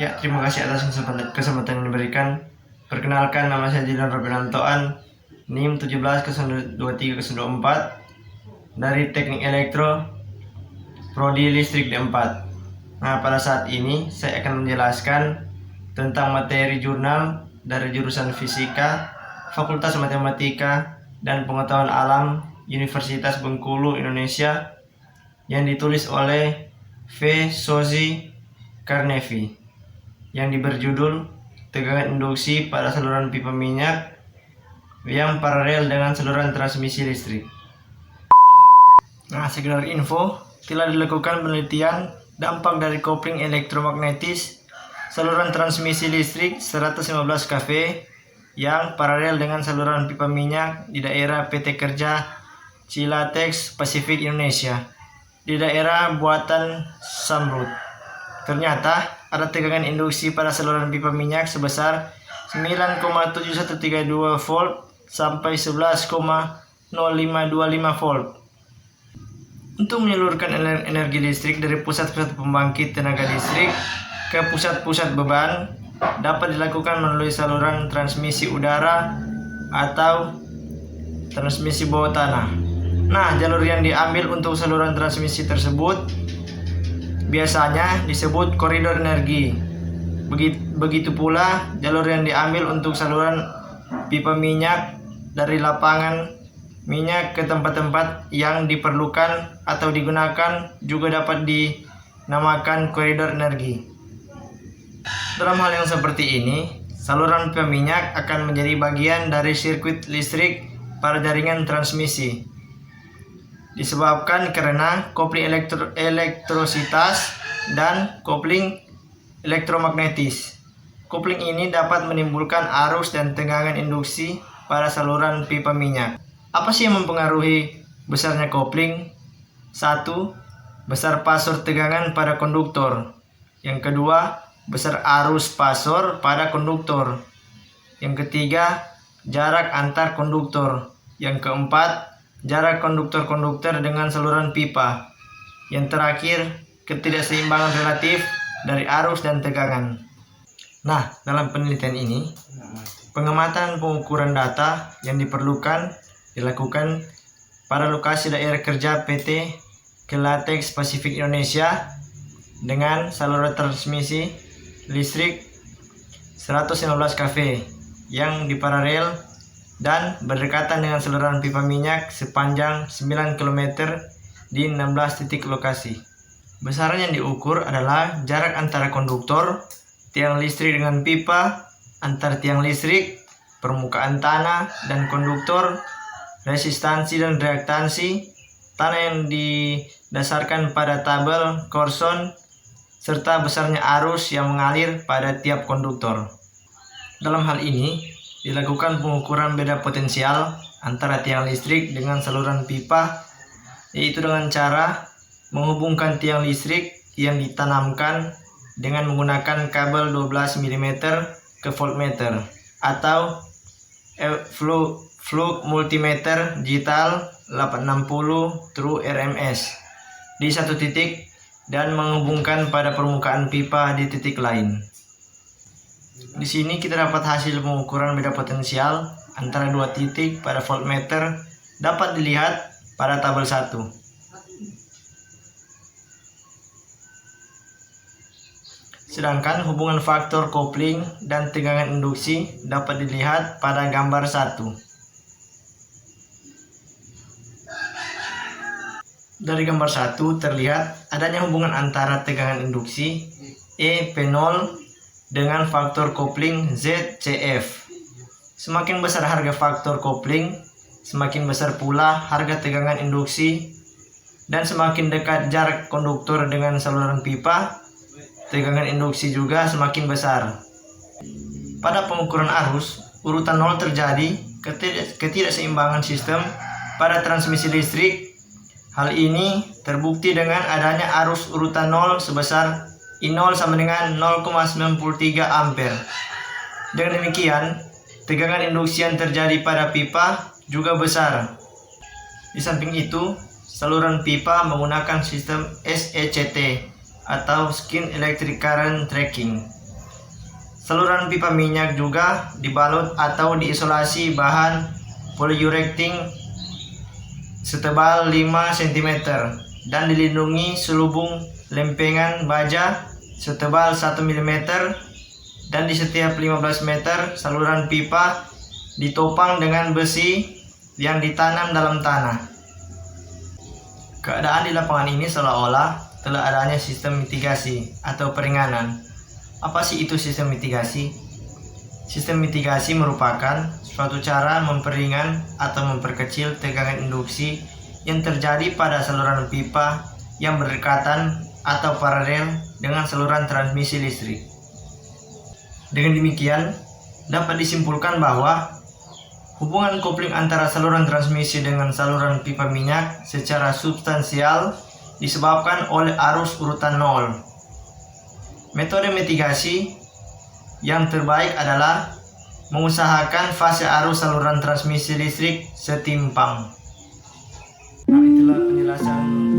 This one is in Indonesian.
Ya, terima kasih atas kesempatan yang diberikan. Perkenalkan, nama saya Jidan Robinantoan, NIM 17023024 dari Teknik Elektro, Prodi Listrik D4. Nah, pada saat ini saya akan menjelaskan tentang materi jurnal dari jurusan Fisika, Fakultas Matematika dan Pengetahuan Alam Universitas Bengkulu, Indonesia, yang ditulis oleh V. Sozi Carnevi, yang berjudul tegangan induksi pada saluran pipa minyak yang paralel dengan saluran transmisi listrik. Nah, sekedar info, telah dilakukan penelitian dampak dari kopling elektromagnetis saluran transmisi listrik 115 kV yang paralel dengan saluran pipa minyak di daerah PT Kerja Cilatex Pasifik Indonesia di daerah buatan Samrut. Ternyata ada tegangan induksi pada saluran pipa minyak sebesar 9,7132 volt sampai 11,0525 volt. Untuk menyalurkan energi listrik dari pusat-pusat pembangkit tenaga listrik ke pusat-pusat beban dapat dilakukan melalui saluran transmisi udara atau transmisi bawah tanah. Nah, jalur yang diambil untuk saluran transmisi tersebut biasanya disebut koridor energi. Begitu pula jalur yang diambil untuk saluran pipa minyak dari lapangan minyak ke tempat-tempat yang diperlukan atau digunakan juga dapat dinamakan koridor energi. Dalam hal yang seperti ini, saluran pipa minyak akan menjadi bagian dari sirkuit listrik pada jaringan transmisi. Disebabkan karena kopling elektrositas dan kopling elektromagnetis. Kopling ini dapat menimbulkan arus dan tegangan induksi pada saluran pipa minyak. Apa sih yang mempengaruhi besarnya kopling? 1. Besar pasor tegangan pada konduktor. Yang kedua, besar arus pasor pada konduktor. Yang ketiga, jarak antar konduktor. Yang keempat, jarak konduktor-konduktor dengan saluran pipa. Yang terakhir, ketidakseimbangan relatif dari arus dan tegangan. Nah, dalam penelitian ini, pengamatan pengukuran data yang diperlukan dilakukan pada lokasi daerah kerja PT Cilatex Pasifik Indonesia dengan saluran transmisi listrik 115 kV yang diparalel dan berdekatan dengan saluran pipa minyak sepanjang 9 km di 16 titik lokasi. Besaran yang diukur adalah jarak antara konduktor, tiang listrik dengan pipa, antar tiang listrik, permukaan tanah dan konduktor, resistansi dan reaktansi, tanah yang didasarkan pada tabel Corson, serta besarnya arus yang mengalir pada tiap konduktor. Dalam hal ini, dilakukan pengukuran beda potensial antara tiang listrik dengan saluran pipa, yaitu dengan cara menghubungkan tiang listrik yang ditanamkan dengan menggunakan kabel 12 mm ke voltmeter atau flux multimeter digital 860 true RMS di satu titik dan menghubungkan pada permukaan pipa di titik lain. Di sini kita dapat hasil pengukuran beda potensial antara dua titik pada voltmeter dapat dilihat pada tabel 1. Sedangkan hubungan faktor kopling dan tegangan induksi dapat dilihat pada gambar 1. Dari gambar 1 terlihat adanya hubungan antara tegangan induksi EP0 dengan faktor kopling ZCF. Semakin besar harga faktor kopling, semakin besar pula harga tegangan induksi, dan semakin dekat jarak konduktor dengan saluran pipa, tegangan induksi juga semakin besar. Pada pengukuran arus, urutan 0 terjadi ketidakseimbangan sistem pada transmisi listrik. Hal ini terbukti dengan adanya arus urutan 0 sebesar I0 sama dengan 0,93 ampere. Dengan demikian, tegangan induksi yang terjadi pada pipa juga besar. Di samping itu, saluran pipa menggunakan sistem SECT atau Skin Electric Current Tracking. Saluran pipa minyak juga dibalut atau diisolasi bahan polyurethane setebal 5 cm dan dilindungi selubung lempengan baja setebal 1 mm, dan di setiap 15 meter saluran pipa ditopang dengan besi yang ditanam dalam tanah. Keadaan di lapangan ini seolah-olah telah adanya sistem mitigasi atau peringanan. Apa sih itu sistem mitigasi? Sistem mitigasi merupakan suatu cara memperingan atau memperkecil tegangan induksi yang terjadi pada saluran pipa yang berdekatan atau paralel dengan saluran transmisi listrik. Dengan demikian, dapat disimpulkan bahwa hubungan kopling antara saluran transmisi dengan saluran pipa minyak secara substansial disebabkan oleh arus urutan 0. Metode mitigasi yang terbaik adalah mengusahakan fase arus saluran transmisi listrik setimpang. Nah, itulah penjelasan